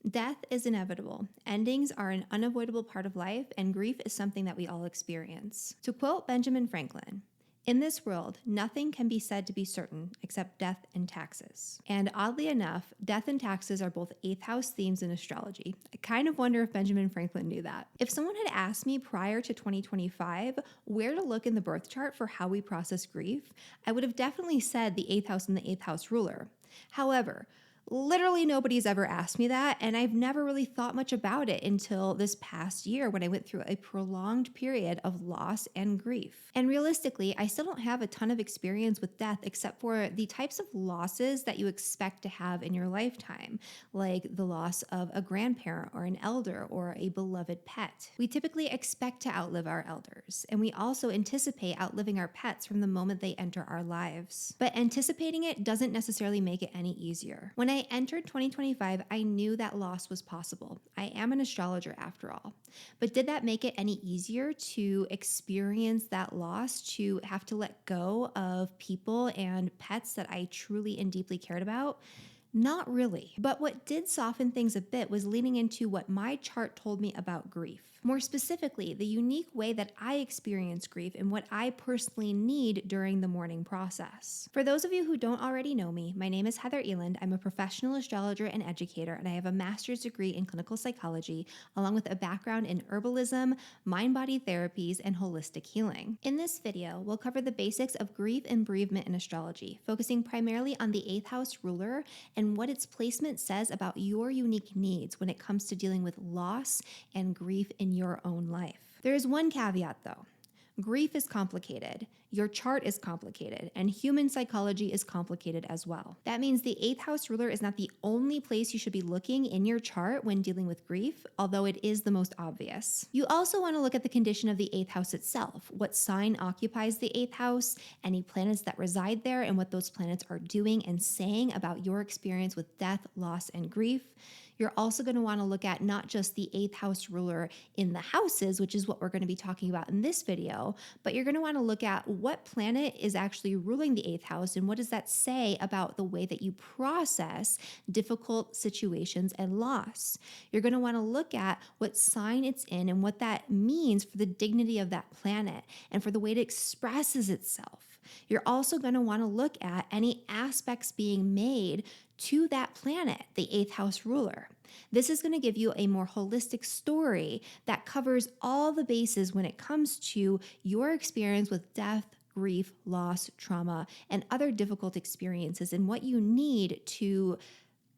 Death is inevitable. Endings are an unavoidable part of life, and grief is something that we all experience. To quote Benjamin Franklin, "In this world, nothing can be said to be certain except death and taxes." And oddly enough, death and taxes are both 8th house themes in astrology. I kind of wonder if Benjamin Franklin knew that. If someone had asked me prior to 2025 where to look in the birth chart for how we process grief, I would have definitely said the 8th house and the 8th house ruler. However, literally nobody's ever asked me that, and I've never really thought much about it until this past year when I went through a prolonged period of loss and grief. And realistically, I still don't have a ton of experience with death except for the types of losses that you expect to have in your lifetime, like the loss of a grandparent or an elder or a beloved pet. We typically expect to outlive our elders, and we also anticipate outliving our pets from the moment they enter our lives. But anticipating it doesn't necessarily make it any easier. When I entered 2025, I knew that loss was possible. I am an astrologer after all. But did that make it any easier to experience that loss, to have to let go of people and pets that I truly and deeply cared about? Not really. But what did soften things a bit was leaning into what my chart told me about grief. More specifically, the unique way that I experience grief and what I personally need during the mourning process. For those of you who don't already know me, my name is Heather Eland. I'm a professional astrologer and educator, and I have a master's degree in clinical psychology, along with a background in herbalism, mind-body therapies, and holistic healing. In this video, we'll cover the basics of grief and bereavement in astrology, focusing primarily on the 8th house ruler and what its placement says about your unique needs when it comes to dealing with loss and grief in your own life. There is one caveat though. Grief is complicated, your chart is complicated, and human psychology is complicated as well. That means the 8th house ruler is not the only place you should be looking in your chart when dealing with grief, although it is the most obvious. You also want to look at the condition of the 8th house itself, what sign occupies the 8th house, any planets that reside there, and what those planets are doing and saying about your experience with death, loss, and grief. You're also going to want to look at not just the 8th house ruler in the houses, which is what we're going to be talking about in this video, but you're going to want to look at what planet is actually ruling the 8th house and what does that say about the way that you process difficult situations and loss. You're going to want to look at what sign it's in and what that means for the dignity of that planet and for the way it expresses itself. You're also going to want to look at any aspects being made to that planet, the 8th house ruler. This is going to give you a more holistic story that covers all the bases when it comes to your experience with death, grief, loss, trauma, and other difficult experiences, and what you need to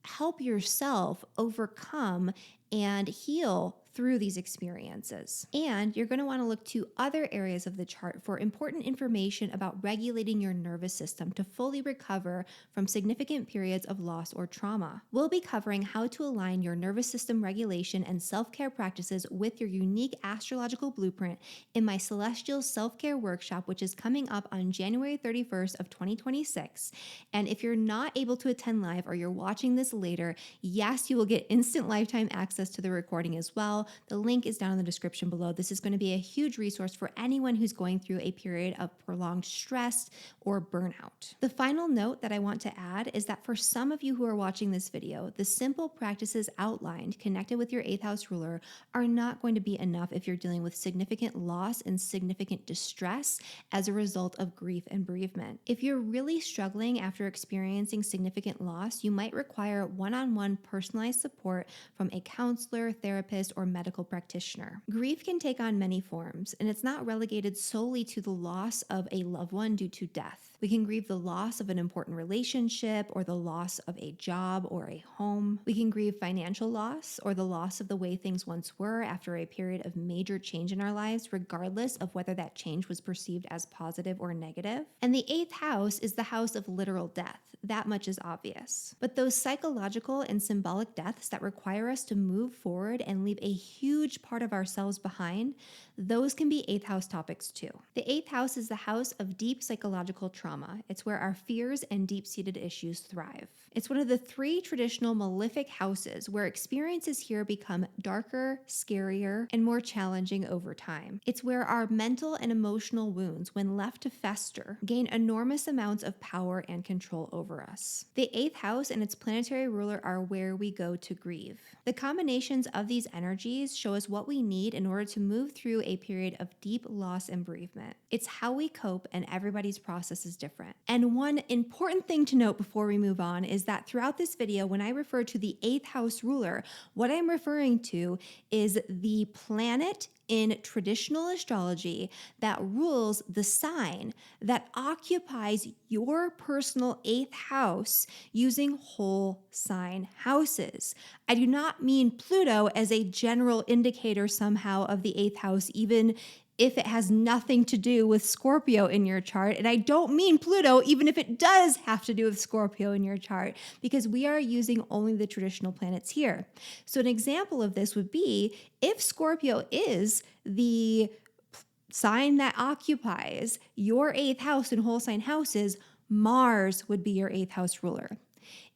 help yourself overcome and heal through these experiences. And you're going to want to look to other areas of the chart for important information about regulating your nervous system to fully recover from significant periods of loss or trauma. We'll be covering how to align your nervous system regulation and self-care practices with your unique astrological blueprint in my Celestial Self-Care Workshop, which is coming up on January 31st of 2026. And if you're not able to attend live or you're watching this later, yes, you will get instant lifetime access to the recording as well. The link is down in the description below. This is going to be a huge resource for anyone who's going through a period of prolonged stress or burnout. The final note that I want to add is that for some of you who are watching this video, the simple practices outlined connected with your 8th house ruler are not going to be enough if you're dealing with significant loss and significant distress as a result of grief and bereavement. If you're really struggling after experiencing significant loss, you might require one-on-one personalized support from a counselor, therapist, or medical practitioner. Grief can take on many forms, and it's not relegated solely to the loss of a loved one due to death. We can grieve the loss of an important relationship or the loss of a job or a home. We can grieve financial loss or the loss of the way things once were after a period of major change in our lives, regardless of whether that change was perceived as positive or negative. And the 8th house is the house of literal death. That much is obvious. But those psychological and symbolic deaths that require us to move forward and leave a huge part of ourselves behind, those can be 8th house topics too. The 8th house is the house of deep psychological trauma. It's where our fears and deep-seated issues thrive. It's one of the 3 traditional malefic houses where experiences here become darker, scarier, and more challenging over time. It's where our mental and emotional wounds, when left to fester, gain enormous amounts of power and control over us. The 8th house and its planetary ruler are where we go to grieve. The combinations of these energies show us what we need in order to move through a period of deep loss and bereavement. It's how we cope, and everybody's process is different. And one important thing to note before we move on is that throughout this video, when I refer to the 8th house ruler, what I'm referring to is the planet in traditional astrology that rules the sign that occupies your personal 8th house using whole sign houses. I do not mean Pluto as a general indicator somehow of the 8th house, even if it has nothing to do with Scorpio in your chart. And I don't mean Pluto, even if it does have to do with Scorpio in your chart, because we are using only the traditional planets here. So an example of this would be if Scorpio is the sign that occupies your 8th house in whole sign houses, Mars would be your 8th house ruler.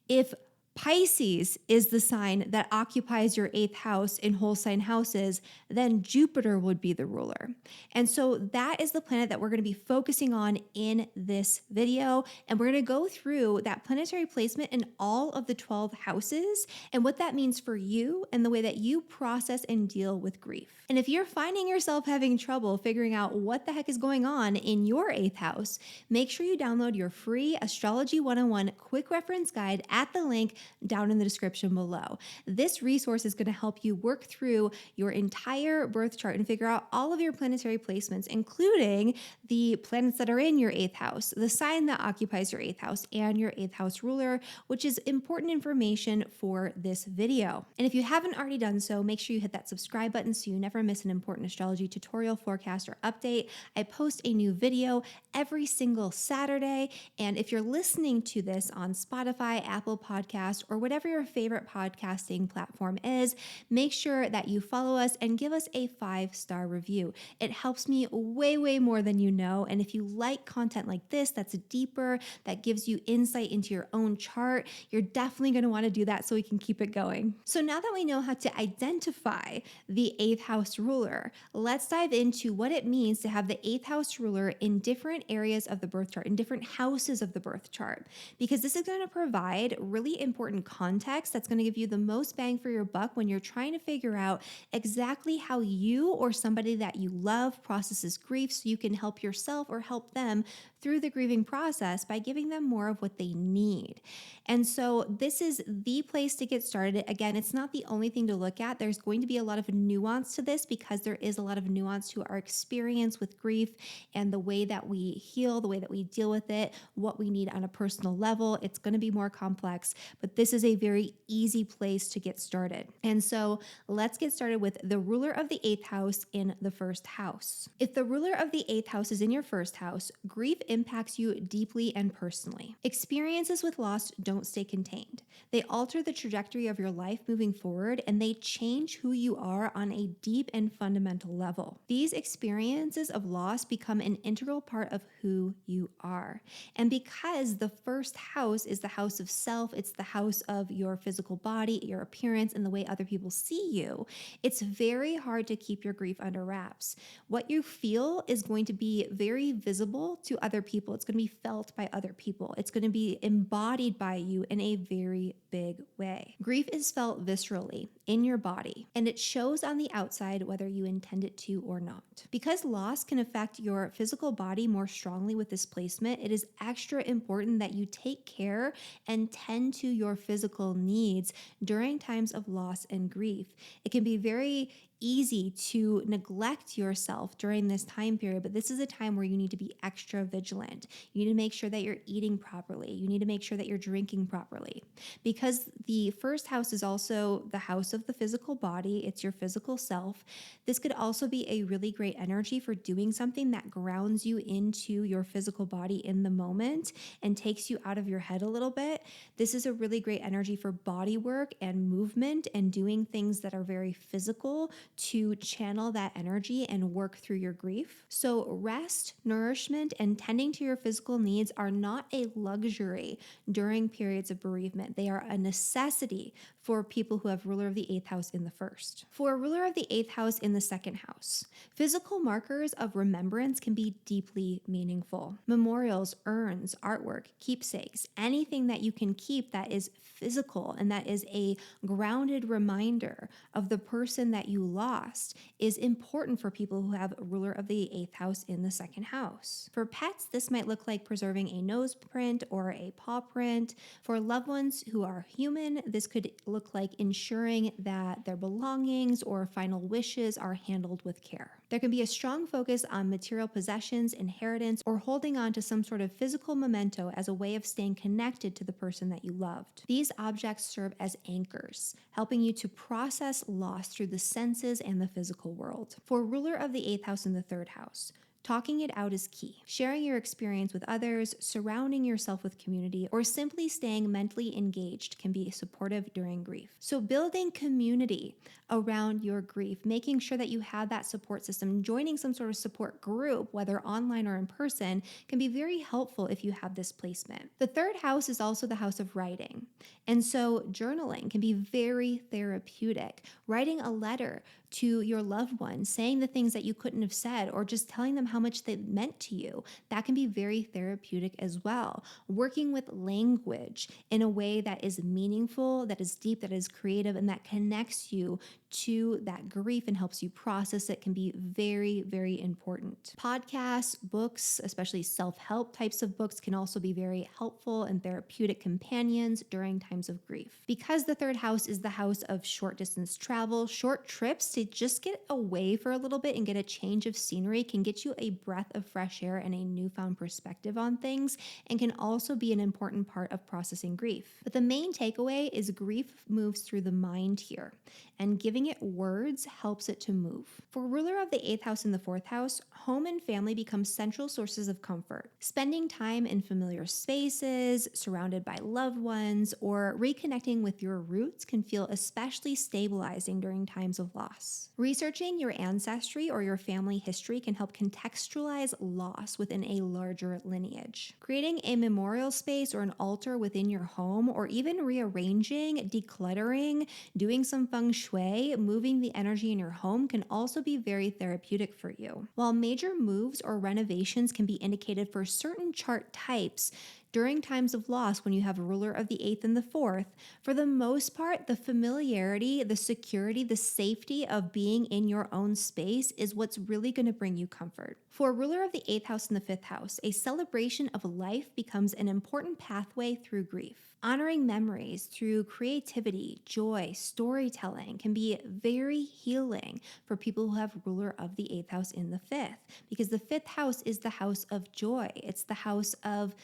If Pisces is the sign that occupies your 8th house in whole sign houses, then Jupiter would be the ruler. And so that is the planet that we're going to be focusing on in this video. And we're going to go through that planetary placement in all of the 12 houses and what that means for you and the way that you process and deal with grief. And if you're finding yourself having trouble figuring out what the heck is going on in your 8th house, make sure you download your free Astrology 101 quick reference guide at the link down in the description below. This resource is going to help you work through your entire birth chart and figure out all of your planetary placements, including the planets that are in your 8th house, the sign that occupies your 8th house, and your 8th house ruler, which is important information for this video. And if you haven't already done so, make sure you hit that subscribe button so you never miss an important astrology tutorial, forecast, or update. I post a new video every single Saturday. And if you're listening to this on Spotify, Apple Podcasts, or whatever your favorite podcasting platform is, make sure that you follow us and give us a 5-star review. It helps me way, way more than you know. And if you like content like this, that's deeper, that gives you insight into your own chart, you're definitely going to want to do that so we can keep it going. So now that we know how to identify the 8th house ruler, let's dive into what it means to have the 8th house ruler in different areas of the birth chart, in different houses of the birth chart, because this is going to provide really important context that's going to give you the most bang for your buck when you're trying to figure out exactly how you or somebody that you love processes grief so you can help yourself or help them through the grieving process by giving them more of what they need. And so this is the place to get started. Again, it's not the only thing to look at. There's going to be a lot of nuance to this because there is a lot of nuance to our experience with grief and the way that we heal, the way that we deal with it, what we need on a personal level. It's going to be more complex, but this is a very easy place to get started. And so let's get started with the ruler of the 8th house in the 1st house. If the ruler of the 8th house is in your 1st house, grief impacts you deeply and personally. Experiences with loss don't stay contained. They alter the trajectory of your life moving forward, and they change who you are on a deep and fundamental level. These experiences of loss become an integral part of who you are. And because the 1st house is the house of self, it's the house of your physical body, your appearance, and the way other people see you, it's very hard to keep your grief under wraps. What you feel is going to be very visible to other people. It's going to be felt by other people. It's going to be embodied by you in a very big way. Grief is felt viscerally in your body, and it shows on the outside whether you intend it to or not. Because loss can affect your physical body more strongly with this placement, it is extra important that you take care and tend to your physical needs during times of loss and grief. It can be very easy to neglect yourself during this time period, but this is a time where you need to be extra vigilant. You need to make sure that you're eating properly. You need to make sure that you're drinking properly. Because the 1st house is also the house of the physical body. It's your physical self. This could also be a really great energy for doing something that grounds you into your physical body in the moment and takes you out of your head a little bit. This is a really great energy for body work and movement and doing things that are very physical to channel that energy and work through your grief. So rest, nourishment, and tending to your physical needs are not a luxury during periods of bereavement. They are a necessity for people who have ruler of the 8th house in the first. For a ruler of the 8th house in the second house, physical markers of remembrance can be deeply meaningful. Memorials, urns, artwork, keepsakes, anything that you can keep that is physical and that is a grounded reminder of the person that you lost is important for people who have ruler of the 8th house in the second house. For pets, this might look like preserving a nose print or a paw print. For loved ones who are human, this could look like ensuring that their belongings or final wishes are handled with care. There can be a strong focus on material possessions, inheritance, or holding on to some sort of physical memento as a way of staying connected to the person that you loved. These objects serve as anchors, helping you to process loss through the senses and the physical world. For ruler of the 8th house and the 3rd house, talking it out is key. Sharing your experience with others, surrounding yourself with community, or simply staying mentally engaged can be supportive during grief. So building community around your grief, making sure that you have that support system, joining some sort of support group, whether online or in person, can be very helpful if you have this placement. The 3rd house is also the house of writing. And so journaling can be very therapeutic. Writing a letter to your loved one, saying the things that you couldn't have said, or just telling them how much they meant to you, that can be very therapeutic as well. Working with language in a way that is meaningful, that is deep, that is creative, and that connects you to that grief and helps you process it can be very, very important. Podcasts, books, especially self-help types of books, can also be very helpful and therapeutic companions during times of grief. Because the 3rd house is the house of short distance travel, short trips to just get away for a little bit and get a change of scenery can get you a breath of fresh air and a newfound perspective on things, and can also be an important part of processing grief. But the main takeaway is grief moves through the mind here, and giving it words helps it to move. For ruler of the 8th house and the 4th house, home and family become central sources of comfort. Spending time in familiar spaces, surrounded by loved ones, or reconnecting with your roots can feel especially stabilizing during times of loss. Researching your ancestry or your family history can help contextualize loss within a larger lineage. Creating a memorial space or an altar within your home, or even rearranging, decluttering, doing some feng shui, moving the energy in your home can also be very therapeutic for you. While major moves or renovations can be indicated for certain chart types, during times of loss, when you have a ruler of the 8th and the 4th, for the most part, the familiarity, the security, the safety of being in your own space is what's really going to bring you comfort. For a ruler of the 8th house and the 5th house, a celebration of life becomes an important pathway through grief. Honoring memories through creativity, joy, storytelling can be very healing for people who have ruler of the 8th house in the 5th, because the 5th house is the house of joy. It's the house of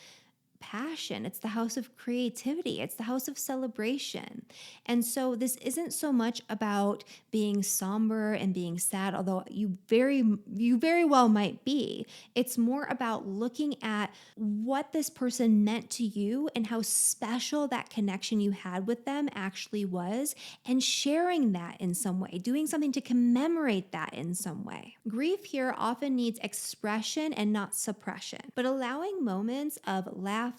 passion. It's the house of creativity. It's the house of celebration. And so this isn't so much about being somber and being sad, although you very well might be. It's more about looking at what this person meant to you and how special that connection you had with them actually was, and sharing that in some way, doing something to commemorate that in some way. Grief here often needs expression and not suppression, but allowing moments of laughter,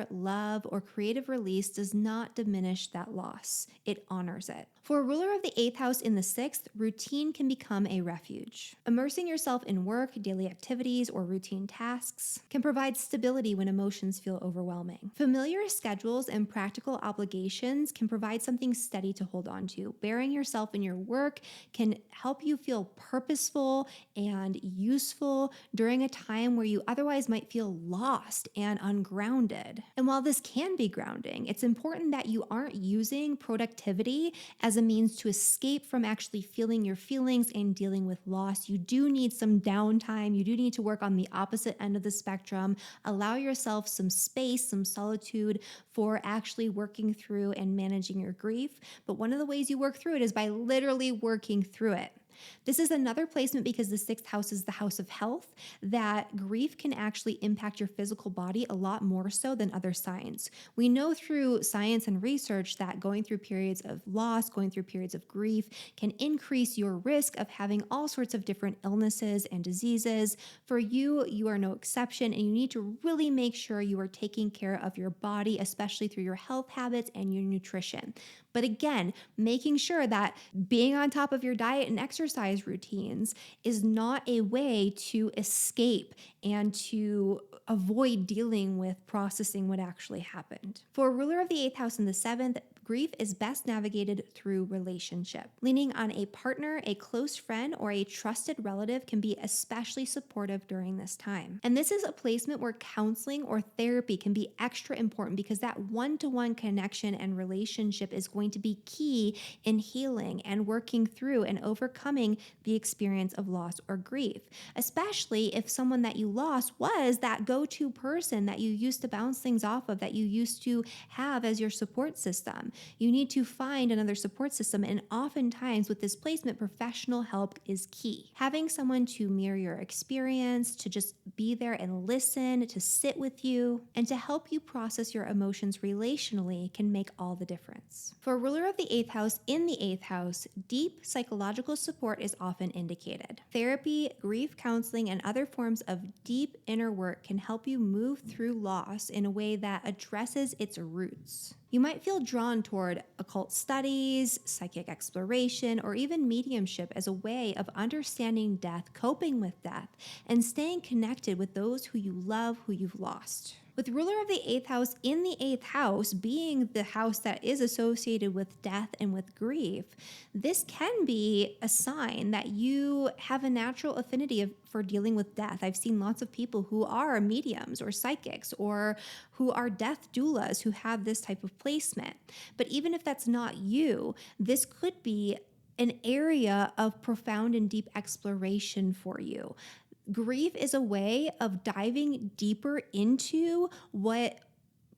love, or creative release does not diminish that loss. It honors it. For a ruler of the 8th house in the 6th, routine can become a refuge. Immersing yourself in work, daily activities, or routine tasks can provide stability when emotions feel overwhelming. Familiar schedules and practical obligations can provide something steady to hold on to. Burying yourself in your work can help you feel purposeful and useful during a time where you otherwise might feel lost and ungrounded. And while this can be grounding, it's important that you aren't using productivity as as a means to escape from actually feeling your feelings and dealing with loss. You do need some downtime. You do need to work on the opposite end of the spectrum. Allow yourself some space, some solitude for actually working through and managing your grief. But one of the ways you work through it is by literally working through it. This is another placement because the 6th house is the house of health, that grief can actually impact your physical body a lot more so than other signs. We know through science and research that going through periods of loss, going through periods of grief can increase your risk of having all sorts of different illnesses and diseases. For you, you are no exception, and you need to really make sure you are taking care of your body, especially through your health habits and your nutrition. But again, making sure that being on top of your diet and exercise routines is not a way to escape and to avoid dealing with processing what actually happened. For a ruler of the 8th house and the 7th, grief is best navigated through relationship. Leaning on a partner, a close friend, or a trusted relative can be especially supportive during this time. And this is a placement where counseling or therapy can be extra important because that one-to-one connection and relationship is going to be key in healing and working through and overcoming the experience of loss or grief, especially if someone that you lost was that go-to person that you used to bounce things off of, that you used to have as your support system. You need to find another support system, and oftentimes with this placement, professional help is key. Having someone to mirror your experience, to just be there and listen, to sit with you, and to help you process your emotions relationally can make all the difference. For a ruler of the 8th house in the 8th house, deep psychological support is often indicated. Therapy, grief counseling, and other forms of deep inner work can help you move through loss in a way that addresses its roots. You might feel drawn toward occult studies, psychic exploration, or even mediumship as a way of understanding death, coping with death, and staying connected with those who you love, who you've lost. With ruler of the 8th house in the 8th house being the house that is associated with death and with grief, this can be a sign that you have a natural affinity for dealing with death. I've seen lots of people who are mediums or psychics or who are death doulas who have this type of placement. But even if that's not you, this could be an area of profound and deep exploration for you. Grief is a way of diving deeper into what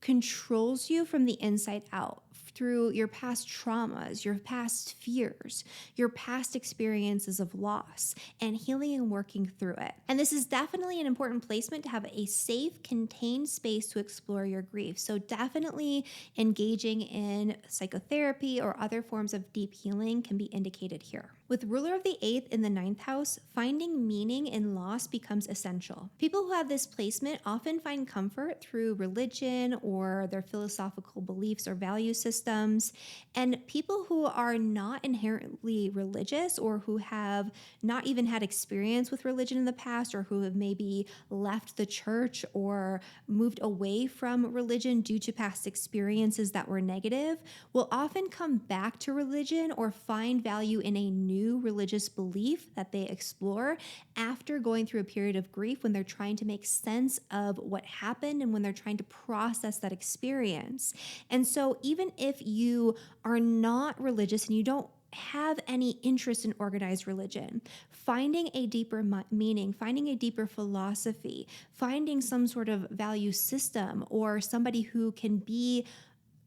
controls you from the inside out through your past traumas, your past fears, your past experiences of loss, and healing and working through it. And this is definitely an important placement to have a safe, contained space to explore your grief. So definitely engaging in psychotherapy or other forms of deep healing can be indicated here. With ruler of the 8th in the 9th house, finding meaning in loss becomes essential. People who have this placement often find comfort through religion or their philosophical beliefs or value systems. And people who are not inherently religious or who have not even had experience with religion in the past, or who have maybe left the church or moved away from religion due to past experiences that were negative, will often come back to religion or find value in a new religious belief that they explore after going through a period of grief, when they're trying to make sense of what happened and when they're trying to process that experience. And so even if you are not religious and you don't have any interest in organized religion, finding a deeper meaning, finding a deeper philosophy, finding some sort of value system or somebody who can be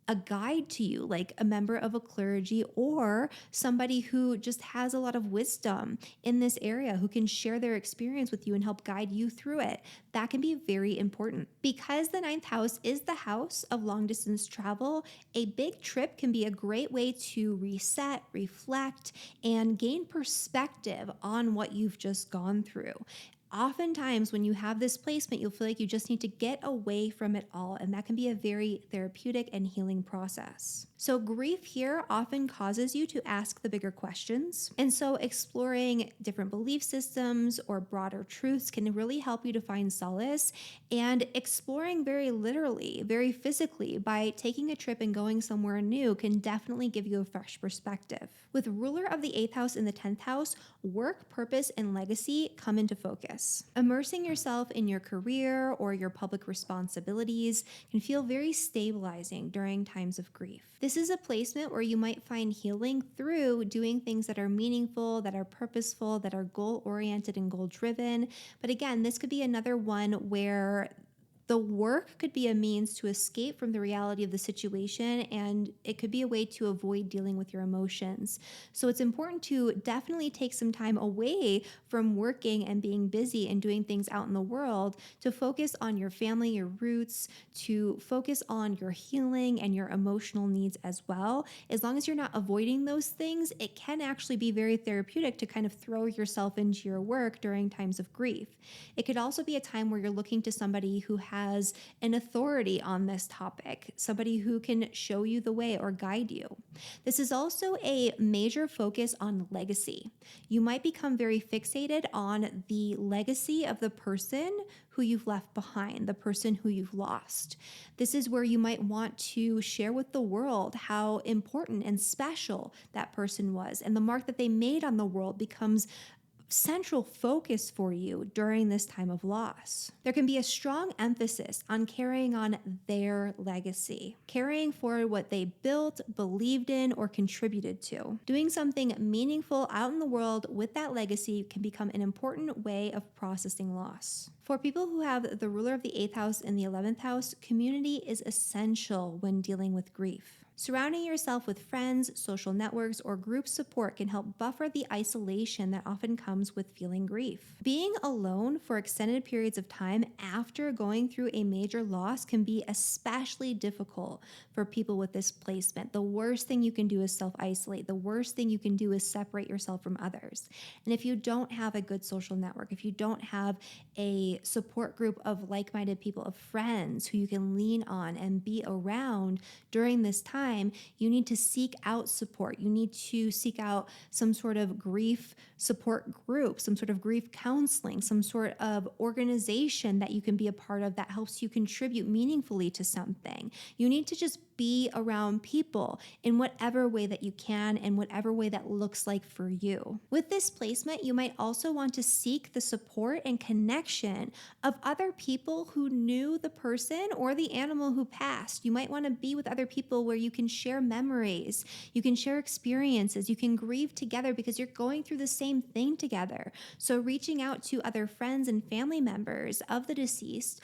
a guide to you, like a member of a clergy or somebody who just has a lot of wisdom in this area, who can share their experience with you and help guide you through it. That can be very important. Because the 9th house is the house of long distance travel, a big trip can be a great way to reset, reflect, and gain perspective on what you've just gone through. Oftentimes, when you have this placement, you'll feel like you just need to get away from it all, and that can be a very therapeutic and healing process. So grief here often causes you to ask the bigger questions, and so exploring different belief systems or broader truths can really help you to find solace, and exploring very literally, very physically, by taking a trip and going somewhere new can definitely give you a fresh perspective. With ruler of the 8th house in the 10th house, work, purpose, and legacy come into focus. focus. Immersing yourself in your career or your public responsibilities can feel very stabilizing during times of grief. This is a placement where you might find healing through doing things that are meaningful, that are purposeful, that are goal-oriented and goal-driven. But again, this could be another one where the work could be a means to escape from the reality of the situation, and it could be a way to avoid dealing with your emotions. So it's important to definitely take some time away from working and being busy and doing things out in the world to focus on your family, your roots, to focus on your healing and your emotional needs as well. As long as you're not avoiding those things, it can actually be very therapeutic to kind of throw yourself into your work during times of grief. It could also be a time where you're looking to somebody who has an authority on this topic, somebody who can show you the way or guide you. This is also a major focus on legacy. You might become very fixated on the legacy of the person who you've left behind, the person who you've lost. This is where you might want to share with the world how important and special that person was, and the mark that they made on the world becomes central focus for you during this time of loss. There can be a strong emphasis on carrying on their legacy, carrying forward what they built, believed in, or contributed to. Doing something meaningful out in the world with that legacy can become an important way of processing loss. For people who have the ruler of the 8th house and the 11th house, community is essential when dealing with grief. Surrounding yourself with friends, social networks, or group support can help buffer the isolation that often comes with feeling grief. Being alone for extended periods of time after going through a major loss can be especially difficult for people with this placement. The worst thing you can do is self-isolate. The worst thing you can do is separate yourself from others. And if you don't have a good social network, if you don't have a support group of like-minded people, of friends who you can lean on and be around during this time, you need to seek out support. You need to seek out some sort of grief support group, some sort of grief counseling, some sort of organization that you can be a part of that helps you contribute meaningfully to something. You need to just be around people in whatever way that you can and whatever way that looks like for you. With this placement, you might also want to seek the support and connection of other people who knew the person or the animal who passed. You might want to be with other people where you can share memories, you can share experiences, you can grieve together because you're going through the same thing together. So reaching out to other friends and family members of the deceased,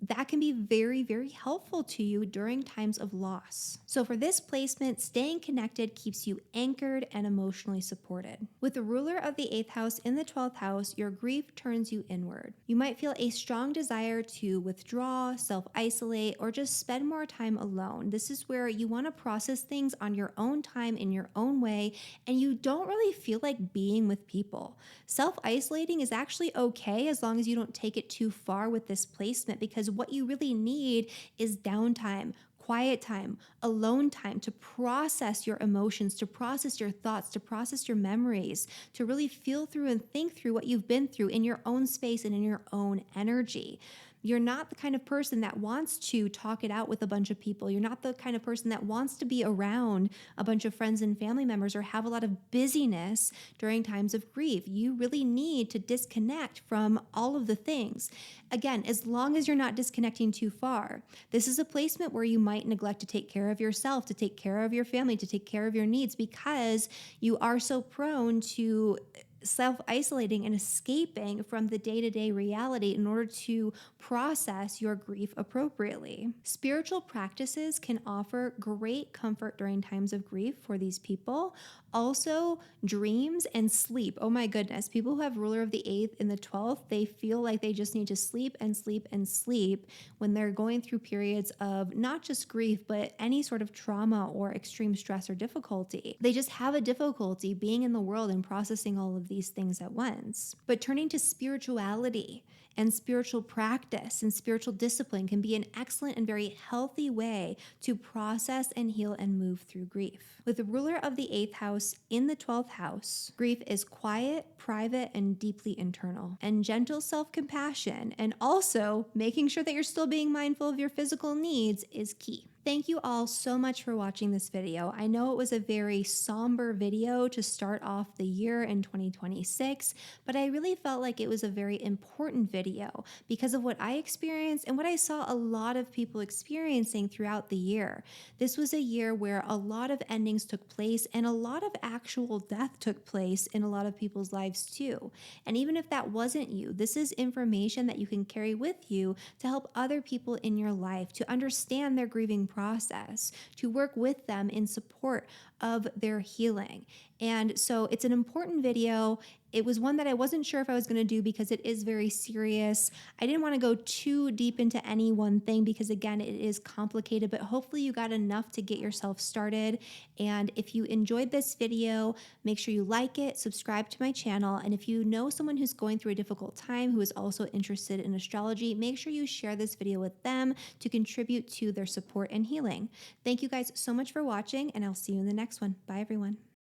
that can be very, very helpful to you during times of loss. So for this placement, staying connected keeps you anchored and emotionally supported. With the ruler of the 8th house in the 12th house, your grief turns you inward. You might feel a strong desire to withdraw, self-isolate, or just spend more time alone. This is where you want to process things on your own time in your own way, and you don't really feel like being with people. Self-isolating is actually okay as long as you don't take it too far with this placement, because what you really need is downtime, quiet time, alone time to process your emotions, to process your thoughts, to process your memories, to really feel through and think through what you've been through in your own space and in your own energy. You're not the kind of person that wants to talk it out with a bunch of people. You're not the kind of person that wants to be around a bunch of friends and family members or have a lot of busyness during times of grief. You really need to disconnect from all of the things. Again, as long as you're not disconnecting too far, this is a placement where you might neglect to take care of yourself, to take care of your family, to take care of your needs, because you are so prone to self-isolating and escaping from the day-to-day reality in order to process your grief appropriately. Spiritual practices can offer great comfort during times of grief for these people. Also, dreams and sleep. Oh my goodness, people who have ruler of the 8th and the 12th, they feel like they just need to sleep and sleep and sleep when they're going through periods of not just grief, but any sort of trauma or extreme stress or difficulty. They just have a difficulty being in the world and processing all of these things at once. But turning to spirituality and spiritual practice and spiritual discipline can be an excellent and very healthy way to process and heal and move through grief. With the ruler of the 8th house in the 12th house, grief is quiet, private, and deeply internal. And gentle self-compassion and also making sure that you're still being mindful of your physical needs is key. Thank you all so much for watching this video. I know it was a very somber video to start off the year in 2026, but I really felt like it was a very important video because of what I experienced and what I saw a lot of people experiencing throughout the year. This was a year where a lot of endings took place and a lot of actual death took place in a lot of people's lives too. And even if that wasn't you, this is information that you can carry with you to help other people in your life to understand their grieving process, to work with them in support of their healing. And so it's an important video. It was one that I wasn't sure if I was going to do because it is very serious. I didn't want to go too deep into any one thing because, again, it is complicated, but hopefully you got enough to get yourself started. And if you enjoyed this video, make sure you like it, subscribe to my channel. And if you know someone who's going through a difficult time who is also interested in astrology, make sure you share this video with them to contribute to their support and healing. Thank you guys so much for watching, and I'll see you in the next one. Bye, everyone.